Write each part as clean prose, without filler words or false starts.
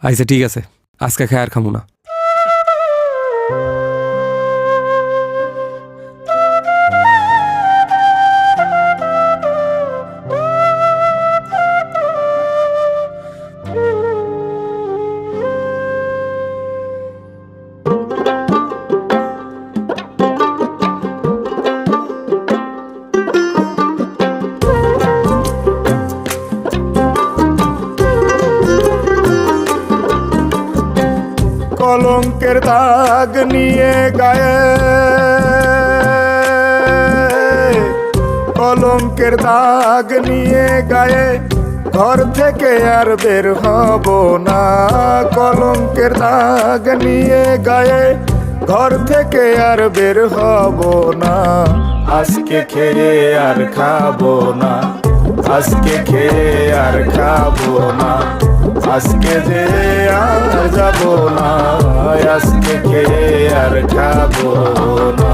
আচ্ছা ঠিক আছে, আজকে খাই আর খামু না। কলঙ্কের দাগ নিয়ে গায়ে, কলঙ্কের দাগ নিয়ে গায়ে ঘর থেকে আর বের হব না। কলঙ্কের দাগ নিয়ে গায়ে ঘর থেকে আর বের হব না। আজকে খেয়ে আর খাবো না, আজকে খেয়ে আর খাবো না, আজকে যে আর যাবো না, আজকে খেয়ে আর খাবো না।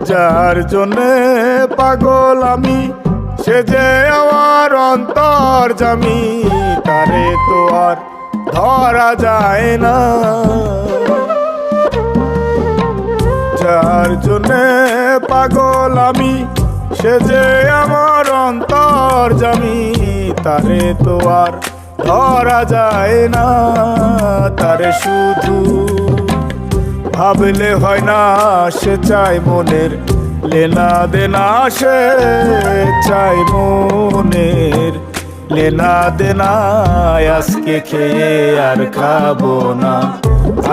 যার জন্যে পাগল আমি, সে যে আমার অন্তর্যামী, তারে তো আর ধরা যায় না। যার জন্যে পাগল আমি, সে যে আমার অন্তর্যামী, তারে তো আর ধরা যায় না। তারে শুধু ভাবলে হয় না, সে চাই মনের লেনা দেনা, সে চাই মনের লেনা দেনা। আজকে খেয়ে আর খাবো না,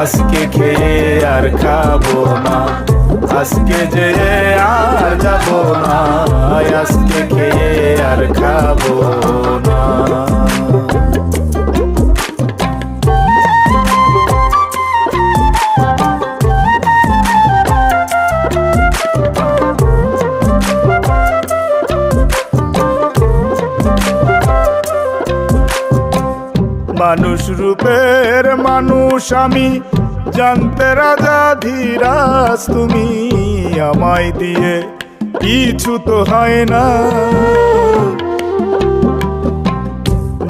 আজকে খেয়ে আর খাবো না, আজকে যে আর যাবো না, আজকে খেয়ে আর খাবো না। মানুষ রূপের মানুষ আমি, জানতে রাজা ধীরাজ তুমি, আমায় দিয়ে কিছু তো হয় না।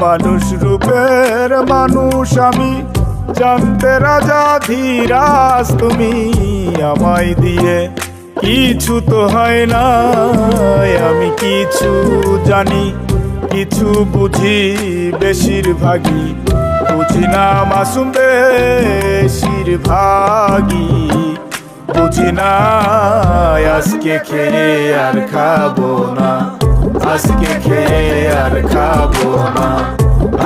মানুষ রূপের মানুষ আমি, জানতে রাজা ধীরাজ তুমি, আমায় দিয়ে কিছু তো হয় না। আমি কিছু জানি, কিছু বুঝি, বেশিরভাগই বুঝি না মাসুম, বেশিরভাগই বুঝি না। আজকে খেয়ে আর খাবো না, আজকে খেয়ে আর খাবো না,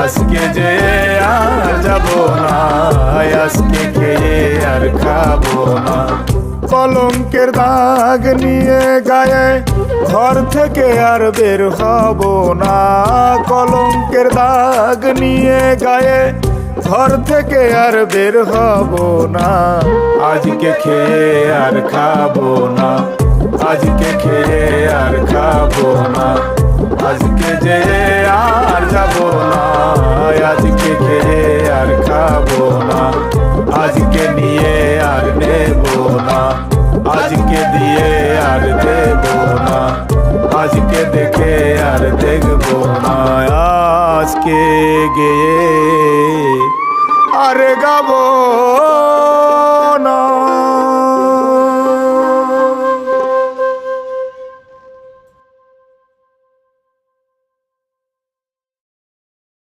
আজকে যে আর যাবো না, আজকে খেয়ে আর খাবো না। কলঙ্কের দাগ নিয়ে গায়ে ঘর থেকে আর বের হব না। কলঙ্কের দাগ নিয়ে গায়ে ঘর থেকে আর বের হব না। আজকে খেয়ে আর খাবো না, আজকে খেয়ে আর খাবো না, আজকে যে আর যাবো না, আজকে খেয়ে আর খাবো না, আজকে নিয়ে আর নেবো না, আজকে দিয়ে আর দেবো না, আজকে দেখে আর দেখবো না, আজকে গিয়ে আর গাবো